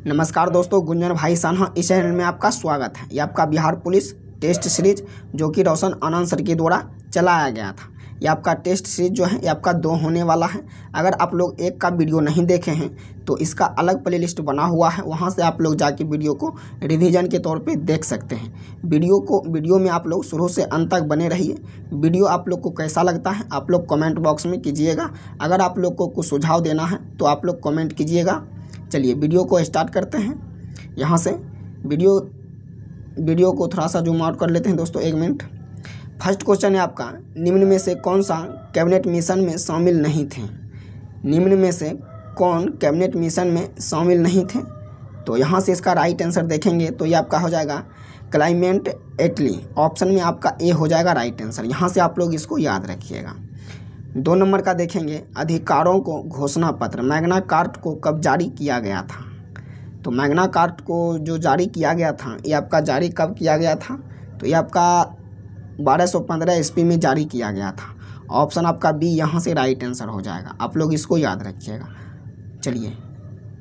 नमस्कार दोस्तों, गुंजन भाई सान्हा इस चैनल में आपका स्वागत है। ये आपका बिहार पुलिस टेस्ट सीरीज जो कि रोशन आनंद सर के द्वारा चलाया गया था। ये आपका टेस्ट सीरीज जो है ये आपका 2 होने वाला है। अगर आप लोग एक का वीडियो नहीं देखे हैं तो इसका अलग प्लेलिस्ट बना हुआ है, वहां से आप लोग जाके वीडियो को रिवीजन के तौर पे देख सकते हैं। वीडियो में आप लोग शुरू से अंत तक बने रहिए। वीडियो आप लोग को कैसा लगता है आप लोग कमेंट बॉक्स में कीजिएगा। अगर आप लोग को कुछ सुझाव देना है तो आप लोग कमेंट कीजिएगा। चलिए वीडियो को स्टार्ट करते हैं। यहाँ से वीडियो को थोड़ा सा जूम आउट कर लेते हैं दोस्तों, 1 मिनट। फर्स्ट क्वेश्चन है आपका, निम्न में से कौन सा कैबिनेट मिशन में शामिल नहीं थे? निम्न में से कौन कैबिनेट मिशन में शामिल नहीं थे? तो यहाँ से इसका राइट आंसर देखेंगे तो ये आपका हो जाएगा क्लाइमेट एटली। ऑप्शन में आपका ए हो जाएगा राइट आंसर। यहाँ से आप लोग इसको याद रखिएगा। 2 नंबर का देखेंगे, अधिकारों को घोषणा पत्र मैग्ना कार्टा को कब जारी किया गया था? तो मैग्ना कार्टा को जो जारी किया गया था ये आपका जारी कब किया गया था? तो ये आपका 1215 ईस्वी में जारी किया गया था। ऑप्शन आपका बी यहाँ से राइट आंसर हो जाएगा। आप लोग इसको याद रखिएगा। चलिए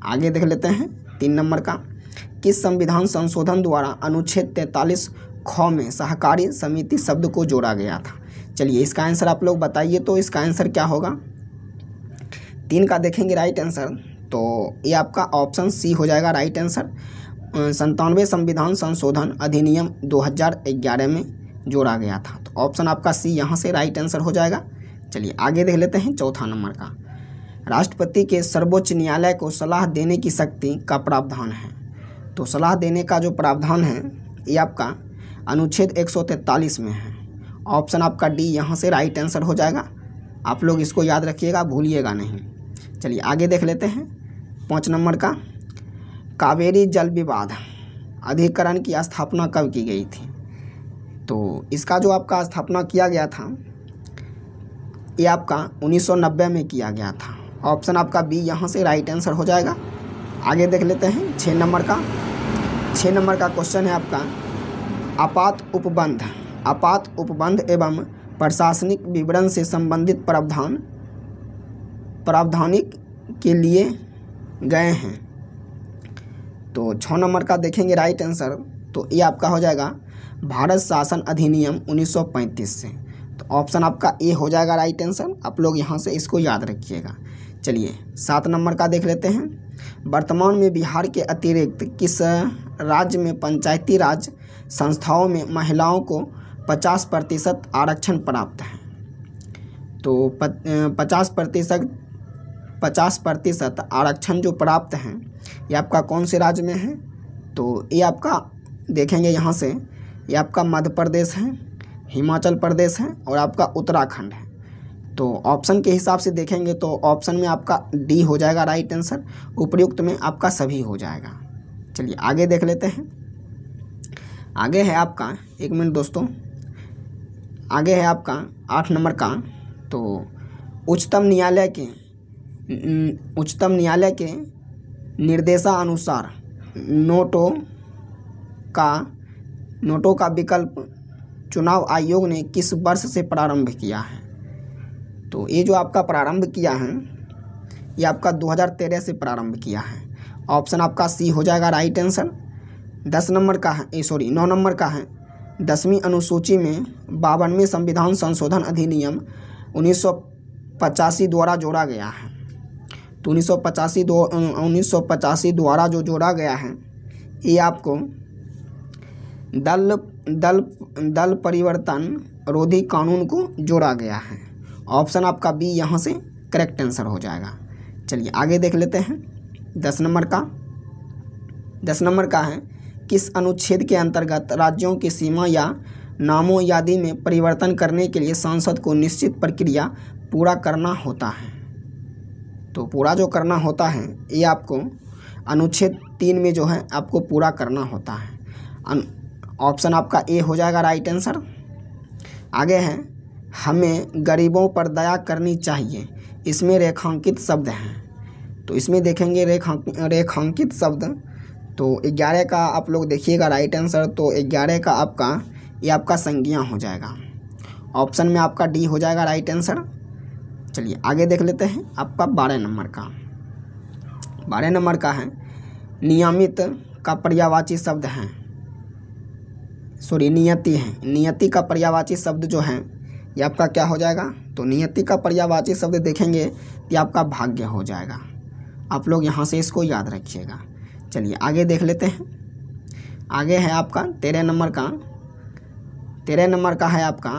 आगे देख लेते हैं। 3 नंबर का, किस संविधान संशोधन द्वारा अनुच्छेद 43 ख में सहकारी समिति शब्द को जोड़ा गया था? चलिए इसका आंसर आप लोग बताइए। तो इसका आंसर क्या होगा? 3 का देखेंगे राइट आंसर तो ये आपका ऑप्शन सी हो जाएगा राइट आंसर। 97 संविधान संशोधन अधिनियम 2011 में जोड़ा गया था। तो ऑप्शन आपका सी यहाँ से राइट आंसर हो जाएगा। चलिए आगे देख लेते हैं। 4था नंबर का, राष्ट्रपति के सर्वोच्च न्यायालय को सलाह देने की शक्ति का प्रावधान है। तो सलाह देने का जो प्रावधान है ये आपका अनुच्छेद 143 में है। ऑप्शन आपका डी यहाँ से राइट आंसर हो जाएगा। आप लोग इसको याद रखिएगा, भूलिएगा नहीं। चलिए आगे देख लेते हैं। 5 नंबर का, कावेरी जल विवाद अधिकरण की स्थापना कब की गई थी? तो इसका जो आपका स्थापना किया गया था ये आपका 1990 में किया गया था। ऑप्शन आपका बी यहाँ से राइट आंसर हो जाएगा। आगे देख लेते हैं। 6 नंबर का, 6 नंबर का क्वेश्चन है आपका, आपात उपबंध एवं प्रशासनिक विवरण से संबंधित प्रावधानिक के लिए गए हैं। तो 6 नंबर का देखेंगे राइट आंसर तो ये आपका हो जाएगा भारत शासन अधिनियम 1935 से। तो ऑप्शन आपका ए हो जाएगा राइट आंसर। आप लोग यहाँ से इसको याद रखिएगा। चलिए 7 नंबर का देख लेते हैं। वर्तमान में बिहार के अतिरिक्त किस राज्य में पंचायती राज संस्थाओं में महिलाओं को 50% आरक्षण प्राप्त है? तो 50% आरक्षण जो प्राप्त हैं ये आपका कौन से राज्य में है? तो ये आपका देखेंगे यहाँ से, ये आपका मध्य प्रदेश है, हिमाचल प्रदेश है और आपका उत्तराखंड है। तो ऑप्शन के हिसाब से देखेंगे तो ऑप्शन में आपका डी हो जाएगा राइट आंसर। उपयुक्त में आपका सभी हो जाएगा। चलिए आगे देख लेते हैं। आगे है आपका, 1 मिनट दोस्तों, आगे है आपका 8 नंबर का, तो उच्चतम न्यायालय के निर्देशानुसार नोटों का विकल्प चुनाव आयोग ने किस वर्ष से प्रारंभ किया है? तो ये जो आपका प्रारंभ किया है ये आपका 2013 से प्रारंभ किया है। ऑप्शन आपका सी हो जाएगा राइट आंसर। 9 नंबर का है, 10वीं अनुसूची में 52वें संविधान संशोधन अधिनियम 1985 द्वारा जोड़ा गया है। तो 1985 द्वारा जो जोड़ा गया है ये आपको दल परिवर्तन रोधी कानून को जोड़ा गया है। ऑप्शन आपका बी यहाँ से करेक्ट आंसर हो जाएगा। चलिए आगे देख लेते हैं। 10 नंबर का है, किस अनुच्छेद के अंतर्गत राज्यों की सीमा या नामो यादी में परिवर्तन करने के लिए सांसद को निश्चित प्रक्रिया पूरा करना होता है? तो पूरा जो करना होता है ये आपको अनुच्छेद 3 में जो है आपको पूरा करना होता है। ऑप्शन आपका ए हो जाएगा राइट आंसर। आगे है, हमें गरीबों पर दया करनी चाहिए, इसमें रेखांकित शब्द हैं। तो इसमें देखेंगे रेखांकित शब्द तो 11 का आप लोग देखिएगा राइट आंसर। तो 11 का ये आपका संज्ञा हो जाएगा। ऑप्शन में आपका डी हो जाएगा राइट आंसर। चलिए आगे देख लेते हैं। आपका 12 नंबर का है, नियमित का पर्यायवाची शब्द है, सॉरी नियति है। नियति का पर्यायवाची शब्द जो है ये आपका क्या हो जाएगा, तो नियति का पर्यायवाची शब्द देखेंगे ये आपका भाग्य हो जाएगा। आप लोग यहाँ से इसको याद रखिएगा। चलिए आगे देख लेते हैं। आगे है आपका 13 नंबर का। 13 नंबर का है आपका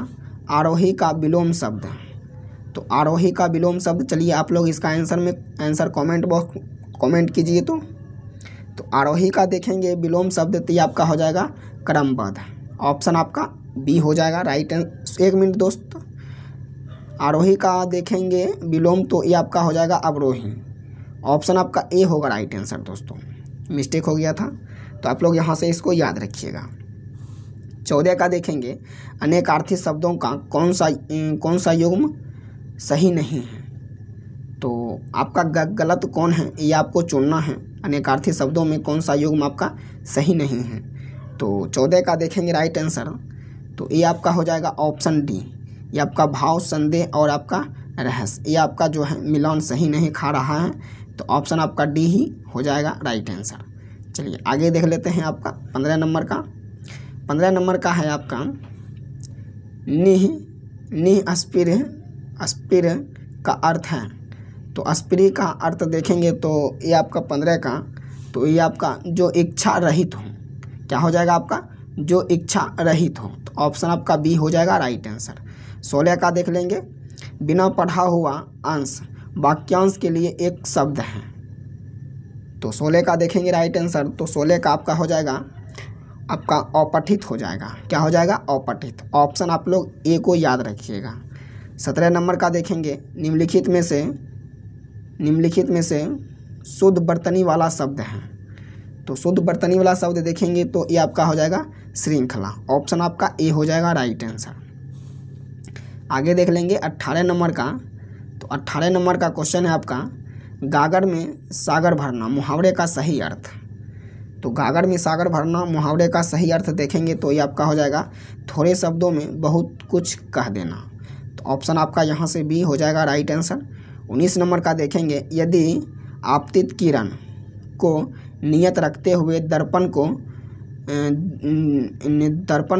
आरोही का विलोम शब्द। तो आरोही का विलोम शब्द, चलिए आप लोग इसका आंसर कमेंट बॉक्स कमेंट कीजिए। तो आरोही का देखेंगे विलोम शब्द तो ये आपका हो जाएगा क्रमबद्ध। ऑप्शन आपका बी हो जाएगा राइट। एक मिनट दोस्त, आरोही का देखेंगे विलोम तो ये आपका हो जाएगा अवरोही। ऑप्शन आपका ए होगा राइट आंसर। दोस्तों मिस्टेक हो गया था, तो आप लोग यहाँ से इसको याद रखिएगा। 14 का देखेंगे अनेकार्थी शब्दों का कौन सा युग्म सही नहीं है। तो आपका गलत कौन है ये आपको चुनना है। अनेकार्थी शब्दों में कौन सा युग्म आपका सही नहीं है। तो 14 का देखेंगे राइट आंसर, तो ये आपका हो जाएगा ऑप्शन डी। ये आपका भाव, संदेह और आपका रहस्य, ये आपका जो है मिलान सही नहीं खा रहा है। तो ऑप्शन आपका डी ही हो जाएगा राइट आंसर। चलिए आगे देख लेते हैं आपका 15 नंबर का। 15 नंबर का है आपका निह अस्पिर का अर्थ है। तो अस्पिरी का अर्थ देखेंगे तो ये आपका 15 का, तो ये आपका जो इच्छा रहित हो, क्या हो जाएगा आपका जो इच्छा रहित हो। तो ऑप्शन आपका बी हो जाएगा राइट आंसर। 16 का देख लेंगे बिना पढ़ा हुआ अंश वाक्यांश के लिए एक शब्द है। तो 16 का देखेंगे राइट आंसर, तो 16 का आपका हो जाएगा आपका अपठित हो जाएगा। क्या हो जाएगा अपठित। ऑप्शन आप लोग ए को याद रखिएगा। 17 नंबर का देखेंगे निम्नलिखित में से शुद्ध बर्तनी वाला शब्द है। तो शुद्ध बर्तनी वाला शब्द देखेंगे तो ये आपका हो जाएगा श्रृंखला। ऑप्शन आपका ए हो जाएगा राइट आंसर। आगे देख लेंगे 18 नंबर का। तो 18 नंबर का क्वेश्चन है आपका गागर में सागर भरना मुहावरे का सही अर्थ। तो गागर में सागर भरना मुहावरे का सही अर्थ देखेंगे तो ये आपका हो जाएगा थोड़े शब्दों में बहुत कुछ कह देना। तो ऑप्शन आपका यहाँ से बी हो जाएगा राइट आंसर। 19 नंबर का देखेंगे यदि आपतित किरण को नियत रखते हुए दर्पण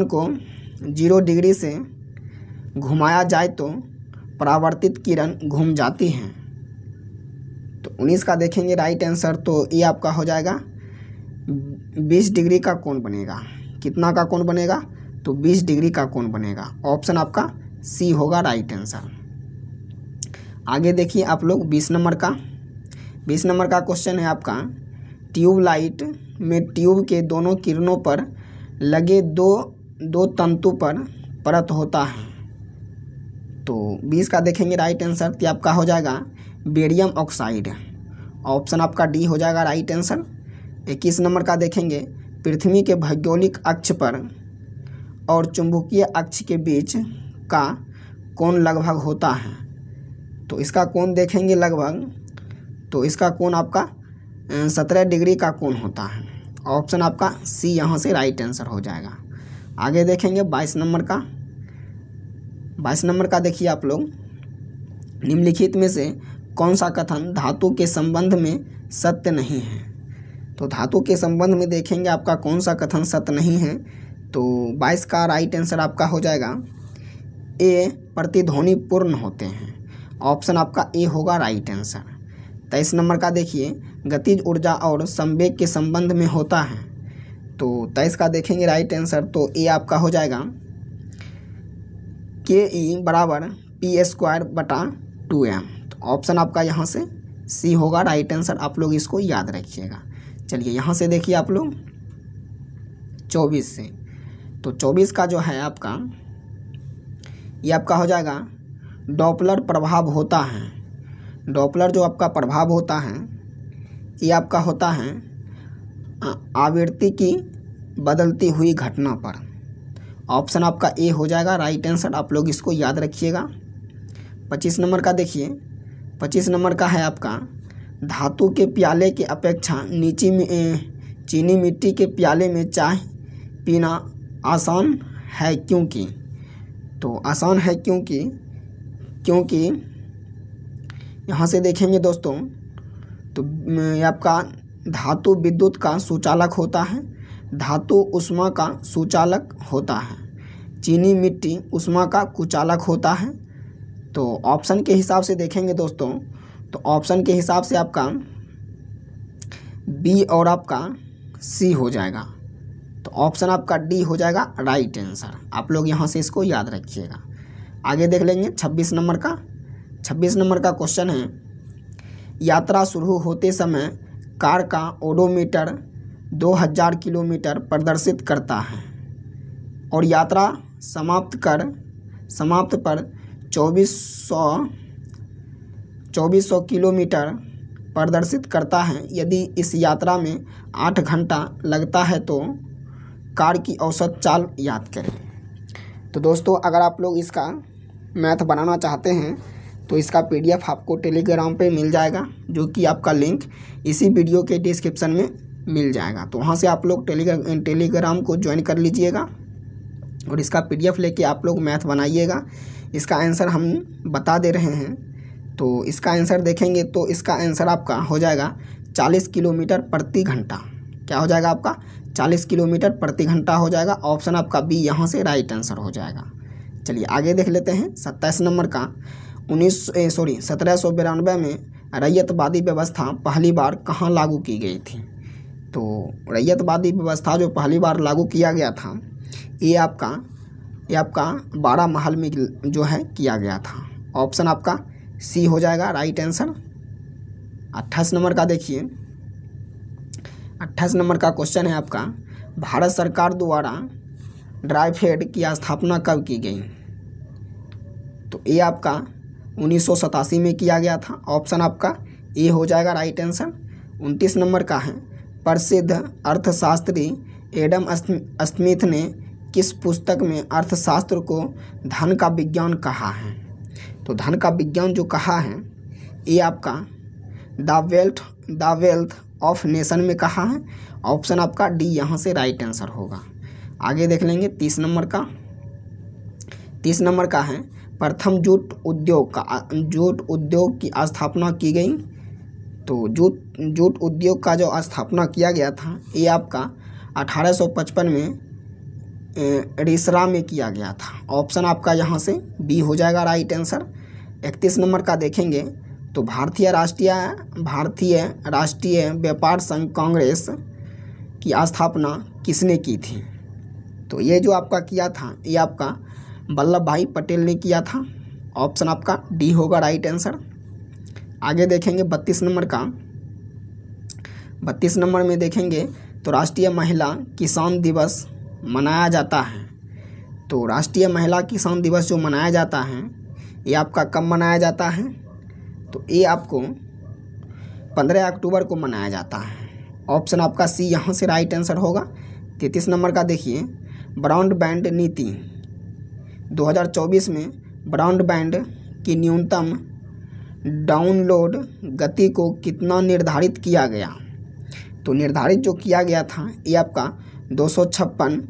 को 0 डिग्री से घुमाया जाए तो परावर्तित किरण घूम जाती हैं। तो 19 का देखेंगे राइट आंसर, तो ये आपका हो जाएगा 20 डिग्री का कोण बनेगा। कितना का कोण बनेगा, तो 20 डिग्री का कोण बनेगा। ऑप्शन आपका सी होगा राइट आंसर। आगे देखिए आप लोग 20 नंबर का। 20 नंबर का क्वेश्चन है आपका ट्यूबलाइट में ट्यूब के दोनों किरणों पर लगे दो तंतु पर परत होता है। तो 20 का देखेंगे राइट आंसर, तो आपका हो जाएगा बेरियम ऑक्साइड। ऑप्शन आपका डी हो जाएगा राइट आंसर। 21 नंबर का देखेंगे पृथ्वी के भौगोलिक अक्ष पर और चुंबकीय अक्ष के बीच का कोण लगभग होता है। तो इसका कोण देखेंगे लगभग, तो इसका कोण आपका 17 डिग्री का कोण होता है। ऑप्शन आपका सी यहाँ से राइट आंसर हो जाएगा। आगे देखेंगे 22 नंबर का। 22 नंबर का देखिए आप लोग निम्नलिखित में से कौन सा कथन धातु के संबंध में सत्य नहीं है। तो धातु के संबंध में देखेंगे आपका कौन सा कथन सत्य नहीं है। तो 22 का राइट आंसर आपका हो जाएगा ए प्रतिध्वनि पूर्ण होते हैं। ऑप्शन आपका ए होगा राइट आंसर। 23 नंबर का देखिए गतिज ऊर्जा और संवेग के संबंध में होता है। तो 23 का देखेंगे राइट आंसर, तो ए आपका हो जाएगा के बराबर P²/2m। तो ऑप्शन आपका यहाँ से सी होगा राइट आंसर। आप लोग इसको याद रखिएगा। चलिए यहाँ से देखिए आप लोग 24 से। तो 24 का जो है आपका ये आपका हो जाएगा डॉपलर प्रभाव होता है। डॉपलर जो आपका प्रभाव होता है ये आपका होता है आवृत्ति की बदलती हुई घटना पर। ऑप्शन आपका ए हो जाएगा राइट आंसर। आप लोग इसको याद रखिएगा। 25 नंबर का देखिए। 25 नंबर का है आपका धातु के प्याले की अपेक्षा चीनी मिट्टी के प्याले में चाय पीना आसान है क्योंकि। तो आसान है क्योंकि यहाँ से देखेंगे दोस्तों, तो ये आपका धातु विद्युत का सुचालक होता है, धातु ऊष्मा का सुचालक होता है, चीनी मिट्टी ऊष्मा का कुचालक होता है। तो ऑप्शन के हिसाब से देखेंगे दोस्तों, तो ऑप्शन के हिसाब से आपका बी और आपका सी हो जाएगा। तो ऑप्शन आपका डी हो जाएगा राइट आंसर। आप लोग यहाँ से इसको याद रखिएगा। आगे देख लेंगे 26 नंबर का। 26 नंबर का क्वेश्चन है, यात्रा शुरू होते समय कार का ओडोमीटर 2000 किलोमीटर प्रदर्शित करता है और यात्रा समाप्त पर 2400 किलोमीटर प्रदर्शित करता है। यदि इस यात्रा में 8 घंटा लगता है तो कार की औसत चाल याद करें। तो दोस्तों अगर आप लोग इसका मैथ बनाना चाहते हैं तो इसका PDF आपको टेलीग्राम पे मिल जाएगा, जो कि आपका लिंक इसी वीडियो के डिस्क्रिप्शन में मिल जाएगा। तो वहाँ से आप लोग टेलीग्राम को ज्वाइन कर लीजिएगा और इसका PDF लेके आप लोग मैथ बनाइएगा। इसका आंसर हम बता दे रहे हैं। तो इसका आंसर देखेंगे तो इसका आंसर आपका हो जाएगा 40 किलोमीटर प्रति घंटा। क्या हो जाएगा आपका? 40 किलोमीटर प्रति घंटा हो जाएगा। ऑप्शन आपका बी यहाँ से राइट आंसर हो जाएगा। चलिए आगे देख लेते हैं 27 नंबर का। 1792 में रैयतवादी व्यवस्था पहली बार कहाँ लागू की गई थी? तो रैयतवादी व्यवस्था जो पहली बार लागू किया गया था ये आपका 12 महल में जो है किया गया था। ऑप्शन आपका सी हो जाएगा राइट आंसर। 28 नंबर का देखिए, 28 नंबर का क्वेश्चन है आपका, भारत सरकार द्वारा ट्राइफेड की स्थापना कब की गई? तो ये आपका 1987 में किया गया था। ऑप्शन आपका ए हो जाएगा राइट आंसर। 29 नंबर का है, प्रसिद्ध अर्थशास्त्री एडम स्मिथ ने किस पुस्तक में अर्थशास्त्र को धन का विज्ञान कहा है? तो धन का विज्ञान जो कहा है ये आपका द वेल्थ ऑफ नेशन में कहा है। ऑप्शन आपका डी यहाँ से राइट आंसर होगा। आगे देख लेंगे 30 नंबर का। 30 नंबर का है, प्रथम जूट उद्योग की स्थापना की गई। तो जूट उद्योग का जो स्थापना किया गया था ये आपका 1855 में रिसरा में किया गया था। ऑप्शन आपका यहाँ से बी हो जाएगा राइट आंसर। 31 नंबर का देखेंगे तो भारतीय राष्ट्रीय व्यापार संघ कांग्रेस की स्थापना किसने की थी? तो ये जो आपका किया था ये आपका वल्लभ भाई पटेल ने किया था। ऑप्शन आपका डी होगा राइट आंसर। आगे देखेंगे 32 नंबर का। 32 नंबर में देखेंगे तो राष्ट्रीय महिला किसान दिवस मनाया जाता है। तो राष्ट्रीय महिला किसान दिवस जो मनाया जाता है ये आपका कब मनाया जाता है? तो ये आपको 15 अक्टूबर को मनाया जाता है। ऑप्शन आपका सी यहाँ से राइट आंसर होगा। 33 नंबर का देखिए, ब्रॉडबैंड नीति 2024 में ब्रॉडबैंड की न्यूनतम डाउनलोड गति को कितना निर्धारित किया गया? तो निर्धारित जो किया गया था ये आपका 256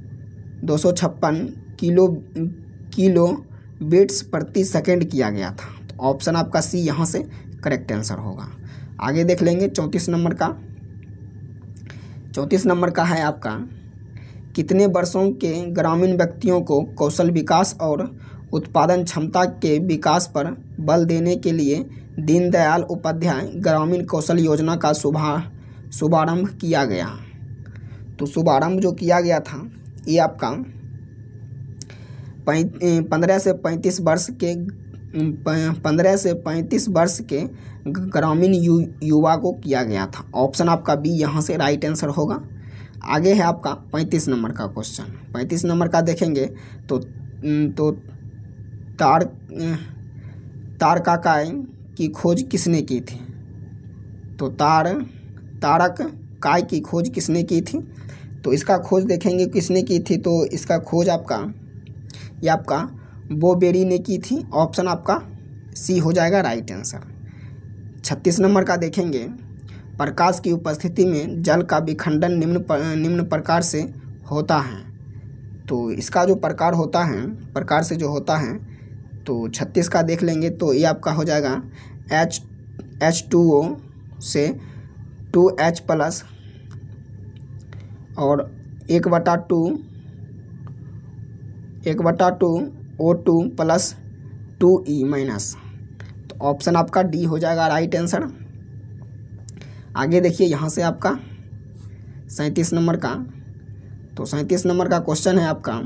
किलो बिट्स प्रति सेकंड किया गया था। तो ऑप्शन आपका सी यहाँ से करेक्ट आंसर होगा। आगे देख लेंगे 34 नंबर का। 34 नंबर का है आपका, कितने वर्षों के ग्रामीण व्यक्तियों को कौशल विकास और उत्पादन क्षमता के विकास पर बल देने के लिए दीनदयाल उपाध्याय ग्रामीण कौशल योजना का शुभारंभ किया गया? तो शुभारंभ जो किया गया था ये आपका 15 से 35 वर्ष के ग्रामीण युवा को किया गया था। ऑप्शन आपका बी यहाँ से राइट आंसर होगा। आगे है आपका 35 नंबर का क्वेश्चन। 35 नंबर का देखेंगे तो तारकाकाय की खोज किसने की थी? तो तारक की खोज किसने की थी? तो इसका खोज देखेंगे किसने की थी, तो इसका खोज आपका बोबेरी ने की थी। ऑप्शन आपका सी हो जाएगा राइट आंसर। 36 नंबर का देखेंगे, प्रकाश की उपस्थिति में जल का विखंडन निम्न प्रकार से होता है। तो इसका जो प्रकार से जो होता है तो 36 का देख लेंगे तो ये आपका हो जाएगा H2O से 2H प्लस और 1/2 O2 प्लस 2E माइनस। तो ऑप्शन आपका डी हो जाएगा राइट आंसर। आगे देखिए यहाँ से आपका 37 नंबर का, तो 37 नंबर का क्वेश्चन है आपका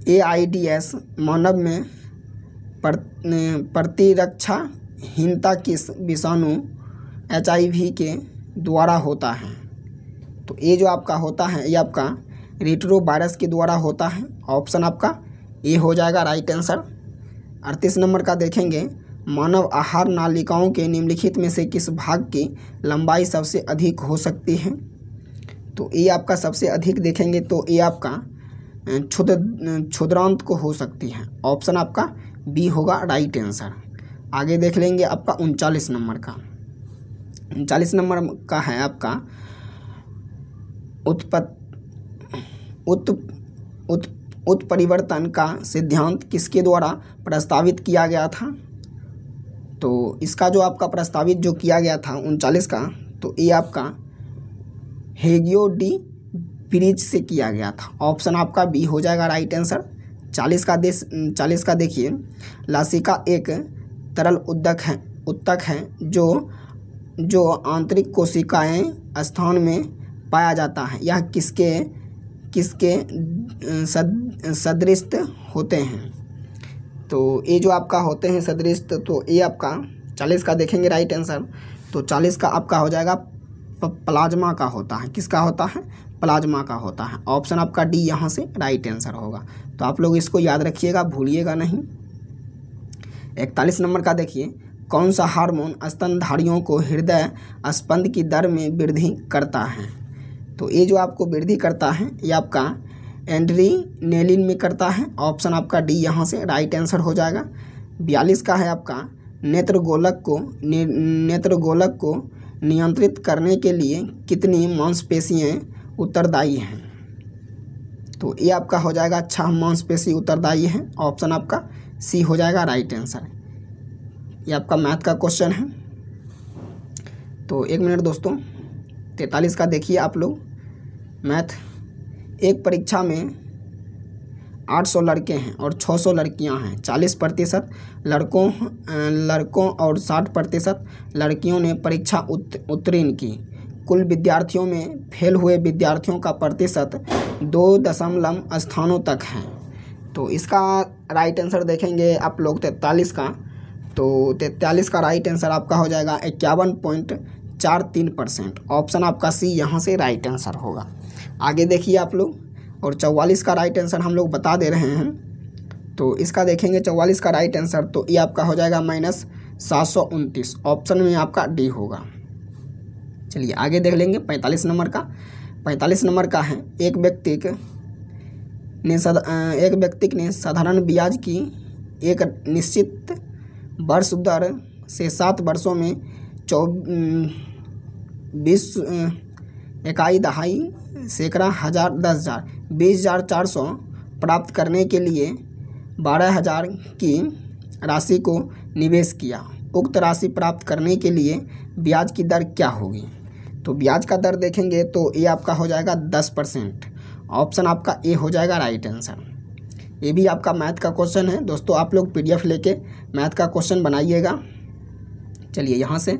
AIDS मानव में प्रतिरक्षाहीनता किस विषाणु HIV के द्वारा होता है। तो ये जो आपका होता है ये आपका रेट्रो वायरस के द्वारा होता है। ऑप्शन आपका ए हो जाएगा राइट आंसर। 38 नंबर का देखेंगे, मानव आहार नालिकाओं के निम्नलिखित में से किस भाग की लंबाई सबसे अधिक हो सकती है। तो ये आपका सबसे अधिक देखेंगे तो ये आपका क्षुद्रांत को हो सकती है। ऑप्शन आपका बी होगा राइट आंसर। आगे देख लेंगे आपका 39 नंबर का। 39 नंबर का है आपका उत्परिवर्तन का सिद्धांत किसके द्वारा प्रस्तावित किया गया था। तो इसका जो आपका प्रस्तावित जो किया गया था 39 का, तो ये आपका हेगियो डी ब्रिज से किया गया था। ऑप्शन आपका बी हो जाएगा राइट आंसर। 40 का देखिए, लासिका एक तरल उत्तक है जो आंतरिक कोशिकाएं स्थान में पाया जाता है। यह किसके सदृश होते हैं। तो ये जो आपका होते हैं सदृश, तो ये आपका 40 का देखेंगे राइट आंसर। तो 40 का आपका हो जाएगा प्लाज्मा का होता है। किसका होता है? प्लाज्मा का होता है। ऑप्शन आपका डी यहाँ से राइट आंसर होगा। तो आप लोग इसको याद रखिएगा, भूलिएगा नहीं। 41 नंबर का देखिए, कौन सा हार्मोन स्तनधारियों को हृदय स्पंद की दर में वृद्धि करता है। तो ये जो आपको वृद्धि करता है ये आपका एड्रेनालिन में करता है। ऑप्शन आपका डी यहाँ से राइट आंसर हो जाएगा। 42 का है आपका नेत्रगोलक को नियंत्रित करने के लिए कितनी मांसपेशियां उत्तरदायी हैं। तो ये आपका हो जाएगा 6 मांसपेशी उत्तरदायी हैं। ऑप्शन आपका सी हो जाएगा राइट आंसर। ये आपका मैथ का क्वेश्चन है। तो 1 मिनट दोस्तों। 43 का देखिए आप लोग मैथ। एक परीक्षा में 800 लड़के हैं और 600 लड़कियां हैं। 40% लड़कों और 60% लड़कियों ने परीक्षा उत्तीर्ण की। कुल विद्यार्थियों में फेल हुए विद्यार्थियों का प्रतिशत 2 स्थानों तक है। तो इसका राइट आंसर देखेंगे आप लोग 43 का। तो 43 का राइट आंसर आपका हो जाएगा 51.43%। ऑप्शन आपका सी यहाँ से राइट आंसर होगा। आगे देखिए आप लोग, और 44 का राइट आंसर हम लोग बता दे रहे हैं। तो इसका देखेंगे 44 का राइट आंसर, तो ये आपका हो जाएगा -729। ऑप्शन में आपका डी होगा। चलिए आगे देख लेंगे 45 नंबर का। 45 नंबर का है, एक व्यक्ति ने साधारण ब्याज की एक निश्चित वर्ष दर से 7 वर्षों में 24 इकाई दहाई सैकड़ा हज़ार 10,000 20,400 प्राप्त करने के लिए 12,000 की राशि को निवेश किया। उक्त राशि प्राप्त करने के लिए ब्याज की दर क्या होगी। तो ब्याज का दर देखेंगे तो ये आपका हो जाएगा 10%। ऑप्शन आपका ए हो जाएगा राइट आंसर। ये भी आपका मैथ का क्वेश्चन है दोस्तों। आप लोग PDF लेके मैथ का क्वेश्चन बनाइएगा। चलिए यहाँ से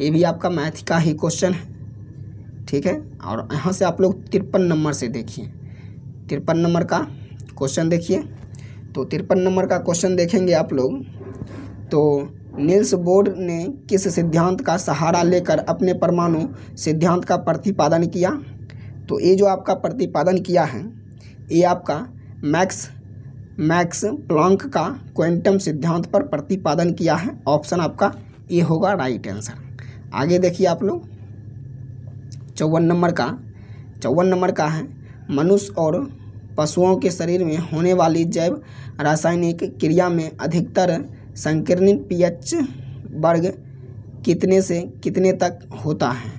ये भी आपका मैथ का ही क्वेश्चन है, ठीक है। और यहाँ से आप लोग 53 नंबर से देखिए। 53 नंबर का क्वेश्चन देखिए। तो 53 नंबर का क्वेश्चन देखेंगे आप लोग, तो नील्स बोर ने किस सिद्धांत का सहारा लेकर अपने परमाणु सिद्धांत का प्रतिपादन किया। तो ये जो आपका प्रतिपादन किया है ये आपका मैक्स प्लांक का क्वांटम सिद्धांत पर प्रतिपादन किया है। ऑप्शन आपका ये होगा राइट आंसर। आगे देखिए आप लोग 54 नंबर का है, मनुष्य और पशुओं के शरीर में होने वाली जैव रासायनिक क्रिया में अधिकतर संकीर्णित pH वर्ग कितने से कितने तक होता है।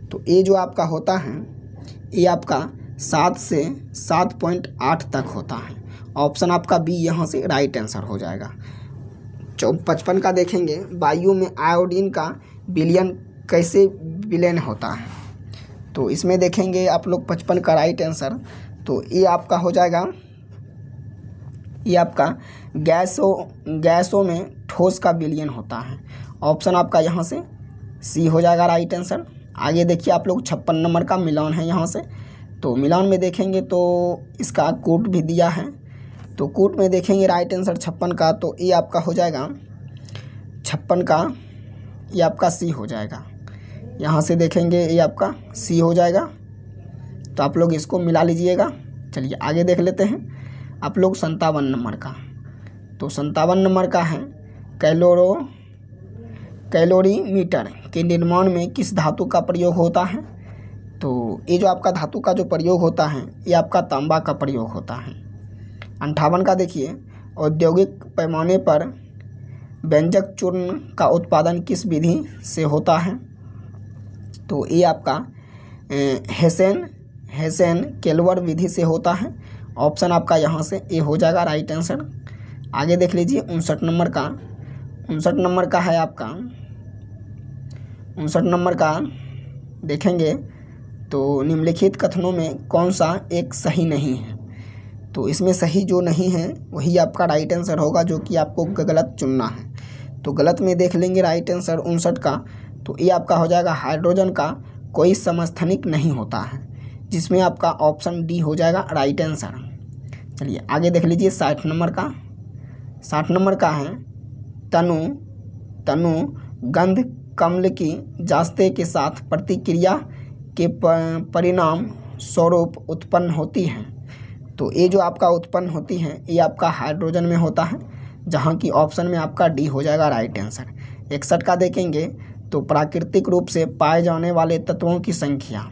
तो ये जो आपका होता है ये आपका 7 से 7.8 तक होता है। ऑप्शन आपका बी यहाँ से राइट आंसर हो जाएगा। 55 का देखेंगे, वायु में आयोडीन का विलयन कैसे विलयन होता है। तो इसमें देखेंगे आप लोग 55 का राइट आंसर। तो ये आपका हो जाएगा, ये आपका गैसों में ठोस का विलयन होता है। ऑप्शन आपका यहाँ से सी हो जाएगा राइट आंसर। आगे देखिए आप लोग 56 नंबर का मिलान है यहाँ से। तो मिलान में देखेंगे तो इसका कूट भी दिया है, तो कूट में देखेंगे राइट आंसर 56 का, तो ये आपका हो जाएगा 56 का, ये आपका सी हो जाएगा। यहाँ से देखेंगे ये आपका सी हो जाएगा। तो आप लोग इसको मिला लीजिएगा। चलिए आगे देख लेते हैं आप लोग 57 नंबर का। तो 57 नंबर का है कैलोरीमीटर के निर्माण में किस धातु का प्रयोग होता है। तो ये जो आपका धातु का जो प्रयोग होता है ये आपका तांबा का प्रयोग होता है। 58 का देखिए, औद्योगिक पैमाने पर व्यंजक चूर्ण का उत्पादन किस विधि से होता है। तो ये आपका हेसेन केल्वर विधि से होता है। ऑप्शन आपका यहाँ से ए हो जाएगा राइट आंसर। आगे देख लीजिए 59 नंबर का। 59 नंबर का है आपका, 59 नंबर का देखेंगे तो निम्नलिखित कथनों में कौन सा एक सही नहीं है। तो इसमें सही जो नहीं है वही आपका राइट आंसर होगा, जो कि आपको गलत चुनना है। तो गलत में देख लेंगे राइट आंसर 59 का। तो ये आपका हो जाएगा हाइड्रोजन का कोई समस्थानिक नहीं होता है, जिसमें आपका ऑप्शन डी हो जाएगा राइट आंसर। चलिए आगे देख लीजिए 60 नंबर का। 60 नंबर का है तनु गंध कमल की जास्ते के साथ प्रतिक्रिया के परिणाम स्वरूप उत्पन्न होती है। तो ये जो आपका उत्पन्न होती है ये आपका हाइड्रोजन में होता है, जहाँ की ऑप्शन में आपका डी हो जाएगा राइट आंसर। 61 का देखेंगे तो प्राकृतिक रूप से पाए जाने वाले तत्वों की संख्या।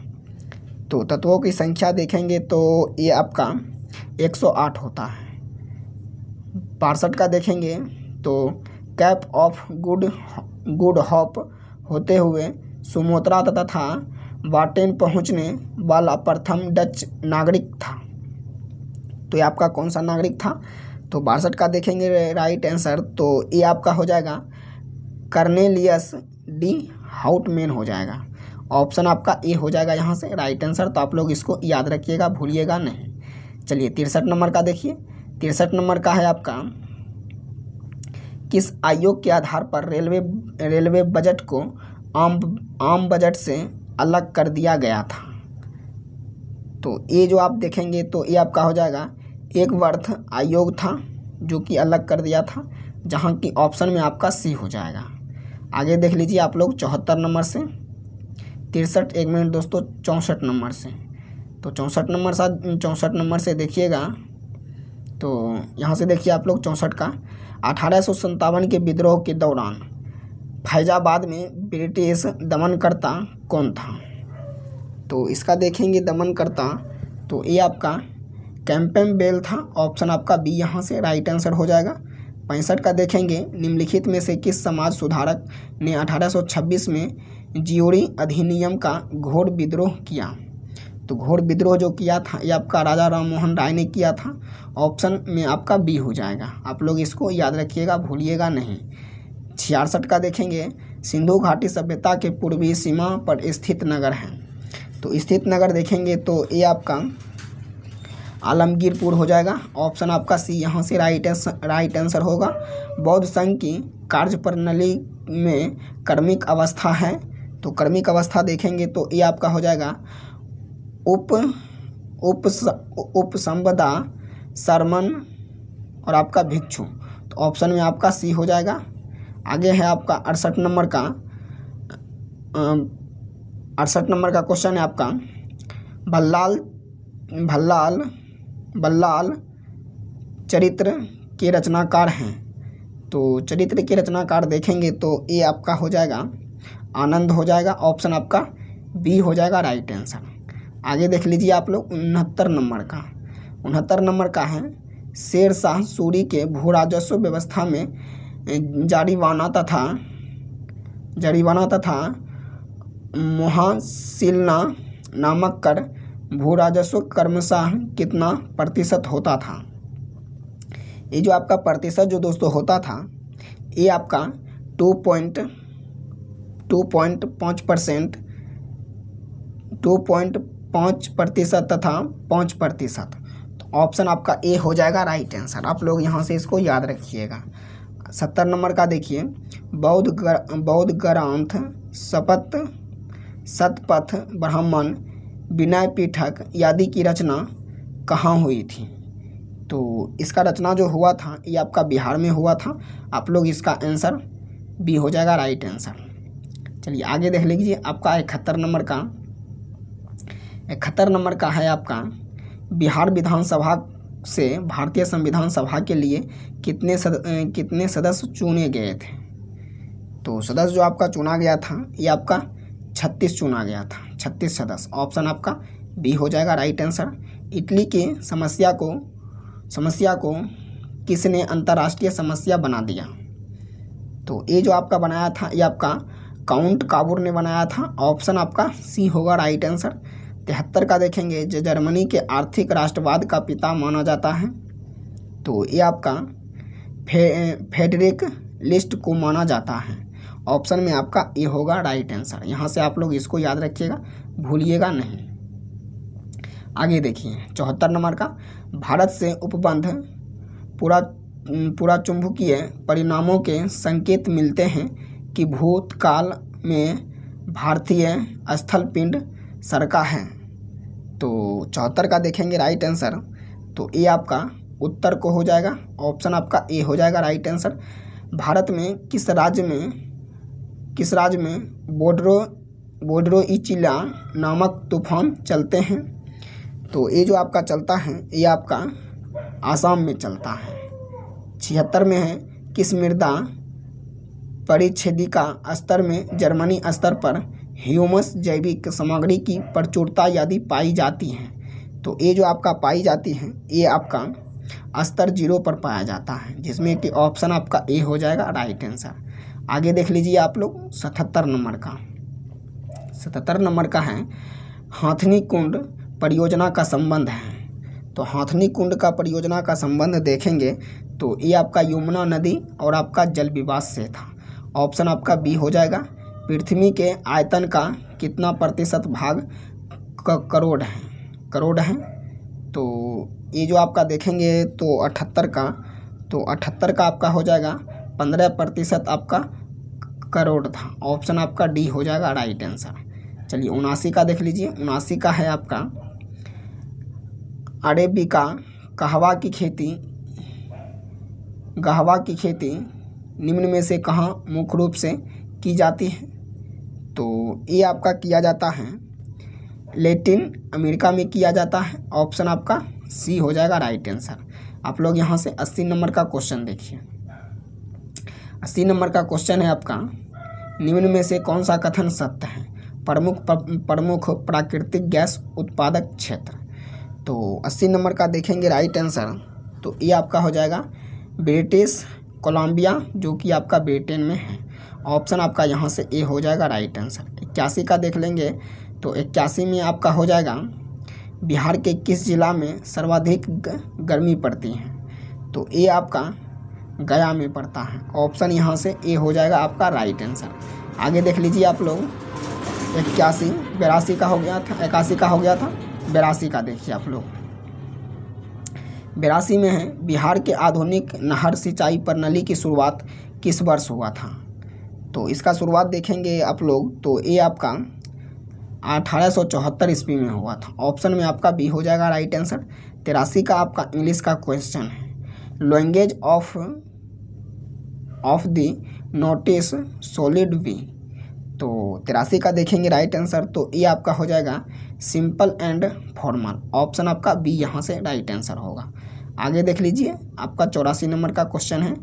तो तत्वों की संख्या देखेंगे तो ये आपका 108 होता है। 62 का देखेंगे तो कैप ऑफ गुड होप होते हुए सुमात्रा तथा बाटेन पहुंचने वाला प्रथम डच नागरिक था। तो ये आपका कौन सा नागरिक था। तो 62 का देखेंगे राइट आंसर। तो ये आपका हो जाएगा कर्नेलियस डी हाउटमैन हो जाएगा। ऑप्शन आपका ए हो जाएगा यहाँ से राइट आंसर। तो आप लोग इसको याद रखिएगा, भूलिएगा नहीं। चलिए 63 नंबर का देखिए। 63 नंबर का है आपका, किस आयोग के आधार पर रेलवे बजट को आम बजट से अलग कर दिया गया था। तो ये जो आप देखेंगे तो ये आपका हो जाएगा एक वर्थ आयोग था, जो कि अलग कर दिया था, जहाँ की ऑप्शन में आपका सी हो जाएगा। आगे देख लीजिए आप लोग 74 नंबर से 63, एक मिनट दोस्तों, 64 नंबर से। तो 64 नंबर से देखिएगा। तो यहाँ से देखिए आप लोग 64 का, 1857 के विद्रोह के दौरान फैजाबाद में ब्रिटिश दमनकर्ता कौन था। तो इसका देखेंगे दमनकर्ता, तो ये आपका कैंपबेल था। ऑप्शन आपका बी यहाँ से राइट आंसर हो जाएगा। 65 का देखेंगे, निम्नलिखित में से किस समाज सुधारक ने 1826 में जियोरी अधिनियम का घोर विद्रोह किया। तो घोर विद्रोह जो किया था ये आपका राजा राममोहन राय ने किया था। ऑप्शन में आपका बी हो जाएगा। आप लोग इसको याद रखिएगा, भूलिएगा नहीं। 66 का देखेंगे, सिंधु घाटी सभ्यता के पूर्वी सीमा पर स्थित नगर है। तो स्थित नगर देखेंगे तो ये आपका आलमगीरपुर हो जाएगा। ऑप्शन आपका सी यहाँ से राइट आंसर होगा। बौद्ध संघ की कार्यप्रणाली में कर्मिक अवस्था है। तो कर्मिक अवस्था देखेंगे तो ये आपका हो जाएगा उपसंपदा, सरमन और आपका भिक्षु। तो ऑप्शन में आपका सी हो जाएगा। आगे है आपका 68 नंबर का। 68 नंबर का क्वेश्चन है आपका, बल्लाल चरित्र के रचनाकार हैं। तो चरित्र के रचनाकार देखेंगे तो ये आपका हो जाएगा आनंद हो जाएगा। ऑप्शन आपका बी हो जाएगा राइट आंसर। आगे देख लीजिए आप लोग 69 नंबर का। 69 नंबर का है, शेर शाह सूरी के भू राजस्व व्यवस्था में जरिमाना तथा मुहासिलना नामक कर भू राजस्व क्रमशः कितना प्रतिशत होता था। ये जो आपका प्रतिशत जो दोस्तों होता था ये आपका 2.5%, 2.5% तथा 5%। तो ऑप्शन आपका ए हो जाएगा राइट आंसर। आप लोग यहाँ से इसको याद रखिएगा। 70 नंबर का देखिए, बौद्ध ग्रंथ शतपथ ब्राह्मण विनय पिटक आदि की रचना कहाँ हुई थी? तो इसका रचना जो हुआ था ये आपका बिहार में हुआ था। आप लोग इसका आंसर बी हो जाएगा राइट आंसर। चलिए आगे देख लीजिए आपका 71 नंबर का है आपका, बिहार विधानसभा से भारतीय संविधान सभा के लिए कितने सदस्य चुने गए थे? तो सदस्य जो आपका चुना गया था ये आपका 36 चुना गया था, 36 सदस्य। ऑप्शन आपका बी हो जाएगा राइट आंसर। इटली की समस्या को किसने अंतर्राष्ट्रीय समस्या बना दिया? तो ये जो आपका बनाया था ये आपका काउंट काबूर ने बनाया था। ऑप्शन आपका सी होगा राइट आंसर। 73 का देखेंगे, जो जर्मनी के आर्थिक राष्ट्रवाद का पिता माना जाता है, तो ये आपका फ्रेडरिक लिस्ट को माना जाता है। ऑप्शन में आपका ए होगा राइट आंसर। यहाँ से आप लोग इसको याद रखिएगा, भूलिएगा नहीं। आगे देखिए 74 नंबर का, भारत से उपबंध पूरा चुंबकीय परिणामों के संकेत मिलते हैं कि भूतकाल में भारतीय स्थल पिंड सरका है। तो 74 का देखेंगे राइट आंसर, तो ये आपका उत्तर को हो जाएगा। ऑप्शन आपका ए हो जाएगा राइट आंसर। भारत में किस राज्य में बोड्रोइचिला नामक तूफान चलते हैं? तो ये जो आपका चलता है ये आपका आसाम में चलता है। 76 में है, किस मृदा परिच्छेदिका स्तर में जर्मनी स्तर पर ह्यूमस जैविक सामग्री की प्रचुरता यदि पाई जाती है? तो ये जो आपका पाई जाती है ये आपका स्तर 0 पर पाया जाता है, जिसमें कि ऑप्शन आपका ए हो जाएगा राइट आंसर। आगे देख लीजिए आप लोग 77 नंबर का है, हाथनी कुंड परियोजना का संबंध है। तो हाथनी कुंड का परियोजना का संबंध देखेंगे तो ये आपका यमुना नदी और आपका जल विवाद से था। ऑप्शन आपका बी हो जाएगा। पृथ्वी के आयतन का कितना प्रतिशत भाग करोड़ है? तो ये जो आपका देखेंगे तो 78 का आपका हो जाएगा 15% आपका करोड़ था। ऑप्शन आपका डी हो जाएगा राइट आंसर। चलिए 79 का देख लीजिए। 79 का है आपका, अरेबिका कहवा की खेती निम्न में से कहाँ मुख्य रूप से की जाती है? तो ये आपका किया जाता है लैटिन अमेरिका में किया जाता है। ऑप्शन आपका सी हो जाएगा राइट आंसर। आप लोग यहाँ से 80 नंबर का क्वेश्चन देखिए। 80 नंबर का क्वेश्चन है आपका, निम्न में से कौन सा कथन सत्य है? प्रमुख प्राकृतिक गैस उत्पादक क्षेत्र। तो 80 नंबर का देखेंगे राइट आंसर, तो ये आपका हो जाएगा ब्रिटिश कोलंबिया, जो कि आपका ब्रिटेन में है। ऑप्शन आपका यहाँ से ए हो जाएगा राइट आंसर। 81 का देख लेंगे तो 81 में आपका हो जाएगा, बिहार के किस जिला में सर्वाधिक गर्मी पड़ती है? तो ये आपका गया में पड़ता है। ऑप्शन यहाँ से ए हो जाएगा आपका राइट आंसर। आगे देख लीजिए आप लोग 82 का हो गया था, 81 का हो गया था, 82 का देखिए आप लोग। 82 में है, बिहार के आधुनिक नहर सिंचाई प्रणाली की शुरुआत किस वर्ष हुआ था? तो इसका शुरुआत देखेंगे आप लोग तो ये आपका 1874 ईस्वी में हुआ था। ऑप्शन में आपका बी हो जाएगा राइट आंसर। 83 का आपका इंग्लिश का क्वेश्चन है, language of the notice should be. तो 83 का देखेंगे राइट आंसर, तो ये आपका हो जाएगा सिंपल एंड फॉर्मल। ऑप्शन आपका बी यहाँ से राइट आंसर होगा। आगे देख लीजिए आपका 84 नंबर का क्वेश्चन है,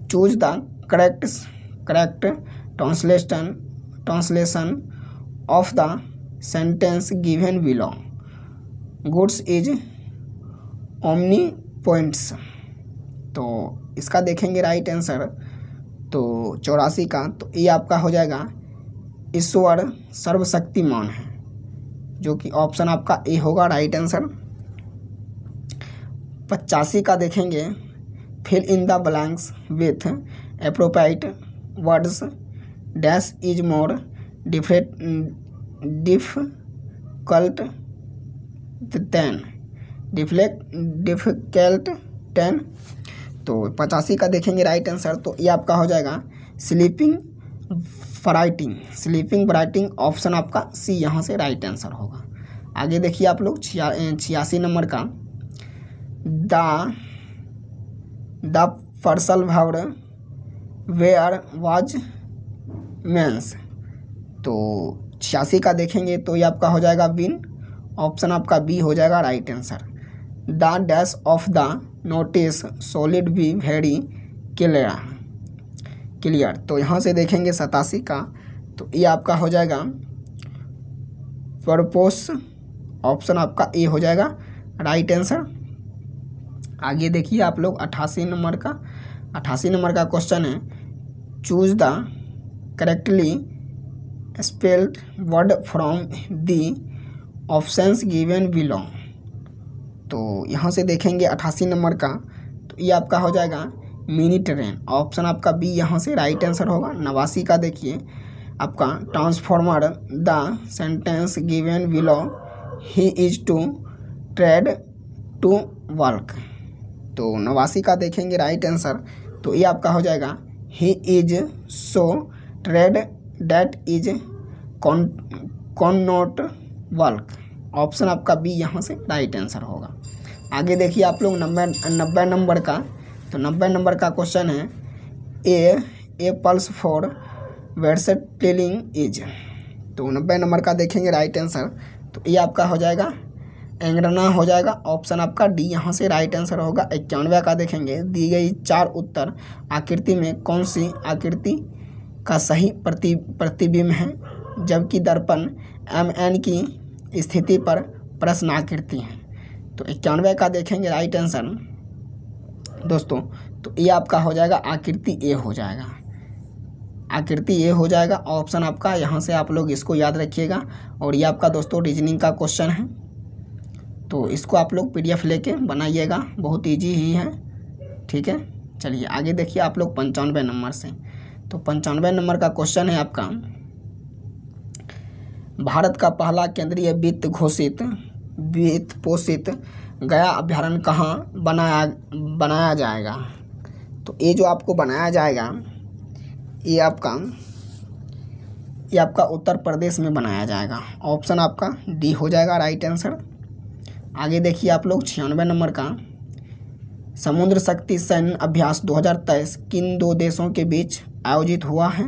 choose the correct translation of the sentence given below. Goods is omnipotent. तो इसका देखेंगे राइट आंसर, तो 84 का, तो ये आपका हो जाएगा ईश्वर सर्वशक्तिमान है, जो कि ऑप्शन आपका ए होगा राइट आंसर। 85 का देखेंगे, fill in the blanks with appropriate words dash is more difficult than. तो 85 का देखेंगे राइट आंसर, तो ये आपका हो जाएगा स्लीपिंग राइटिंग ऑप्शन आपका सी यहाँ से राइट आंसर होगा। आगे देखिए आप लोग 86 नंबर का द पर्सल भावर वेयर वाज मेंस। तो 86 का देखेंगे तो ये आपका हो जाएगा विन, ऑप्शन आपका बी हो जाएगा right answer. The dash of the notice solid be very clear. तो यहाँ से देखेंगे 87 का, तो ये आपका हो जाएगा पर्पोस, ऑप्शन आपका ए हो जाएगा राइट आंसर। आगे देखिए आप लोग 88 नंबर का क्वेश्चन है choose the correctly spelled word from the options given below. तो यहाँ से देखेंगे 88 नंबर का, तो ये आपका हो जाएगा मिनी ट्रेन, ऑप्शन आपका बी यहाँ से राइट आंसर होगा। 89 का देखिए आपका transformer the sentence given below he is too tired to work. तो 89 का देखेंगे राइट आंसर, तो ये आपका हो जाएगा he is so tired that is cannot work, option आपका बी यहाँ से राइट आंसर होगा। आगे देखिए आप लोग 90 नंबर का, तो 90 नंबर का क्वेश्चन है ए पल्स फॉर वेट्सटेलिंग इज। तो 90 नंबर का देखेंगे राइट आंसर, तो ये आपका हो जाएगा एंग्रना हो जाएगा, ऑप्शन आपका डी यहाँ से राइट आंसर होगा। 91 का देखेंगे दी गई 4 उत्तर आकृति में कौन सी आकृति का सही प्रतिबिंब है, जबकि दर्पण MN की स्थिति पर प्रश्न आकृति है। तो 91 का देखेंगे राइट आंसर दोस्तों, तो ये आपका हो जाएगा आकृति ए हो जाएगा, आकृति ए हो जाएगा, ऑप्शन आपका यहाँ से आप लोग इसको याद रखिएगा। और ये आपका दोस्तों रीजनिंग का क्वेश्चन है, तो इसको आप लोग PDF लेके बनाइएगा, बहुत इजी ही है, ठीक है। चलिए आगे देखिए आप लोग 95 नंबर से, तो 95 नंबर का क्वेश्चन है आपका भारत का पहला केंद्रीय वित्त पोषित गया अभ्यारण्य कहाँ बनाया जाएगा। तो ये जो आपको बनाया जाएगा ये आपका उत्तर प्रदेश में बनाया जाएगा, ऑप्शन आपका डी हो जाएगा राइट आंसर। आगे देखिए आप लोग 96 नंबर का समुद्र शक्ति सैन्य अभ्यास 2023 किन 2 देशों के बीच आयोजित हुआ है।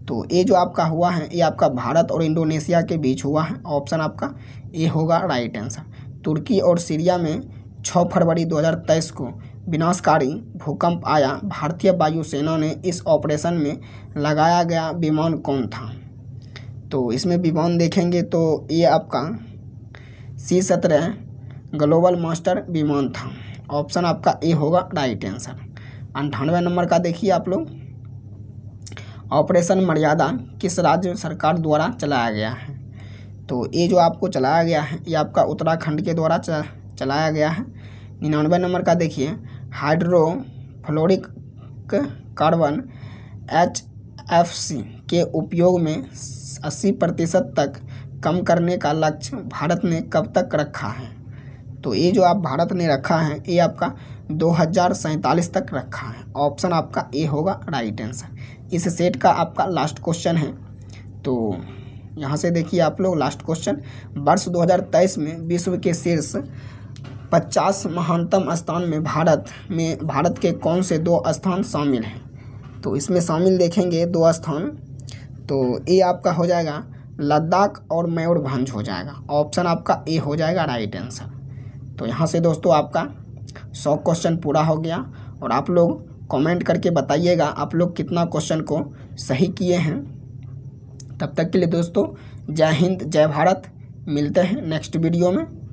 तो ये जो आपका हुआ है ये आपका भारत और इंडोनेशिया के बीच हुआ है, ऑप्शन आपका ए होगा राइट आंसर। तुर्की और सीरिया में 6 फरवरी 2023 को विनाशकारी भूकंप आया, भारतीय वायुसेना ने इस ऑपरेशन में लगाया गया विमान कौन था। तो इसमें विमान देखेंगे तो ये आपका C-17 ग्लोबल मास्टर विमान था, ऑप्शन आपका ए होगा राइट आंसर। 98 नंबर का देखिए आप लोग ऑपरेशन मर्यादा किस राज्य सरकार द्वारा चलाया गया है। तो ये जो आपको चलाया गया है ये आपका उत्तराखंड के द्वारा चलाया गया है। 99 नंबर का देखिए हाइड्रोफ्लोरिक कार्बन HFC के उपयोग में 80% तक कम करने का लक्ष्य भारत ने कब तक रखा है। तो ये जो आप भारत ने रखा है ये आपका 2047 तक रखा है, ऑप्शन आपका ए होगा राइट आंसर। इस सेट का आपका लास्ट क्वेश्चन है, तो यहाँ से देखिए आप लोग लास्ट क्वेश्चन वर्ष 2023 में विश्व के शीर्ष 50 महानतम स्थान में भारत के कौन से 2 स्थान शामिल हैं। तो इसमें शामिल देखेंगे 2 स्थान, तो ये आपका हो जाएगा लद्दाख और मयूरभंज हो जाएगा, ऑप्शन आपका ए हो जाएगा राइट आंसर। तो यहाँ से दोस्तों आपका 100 क्वेश्चन पूरा हो गया, और आप लोग कमेंट करके बताइएगा आप लोग कितना क्वेश्चन को सही किए हैं। तब तक के लिए दोस्तों जय हिंद जय भारत, मिलते हैं नेक्स्ट वीडियो में।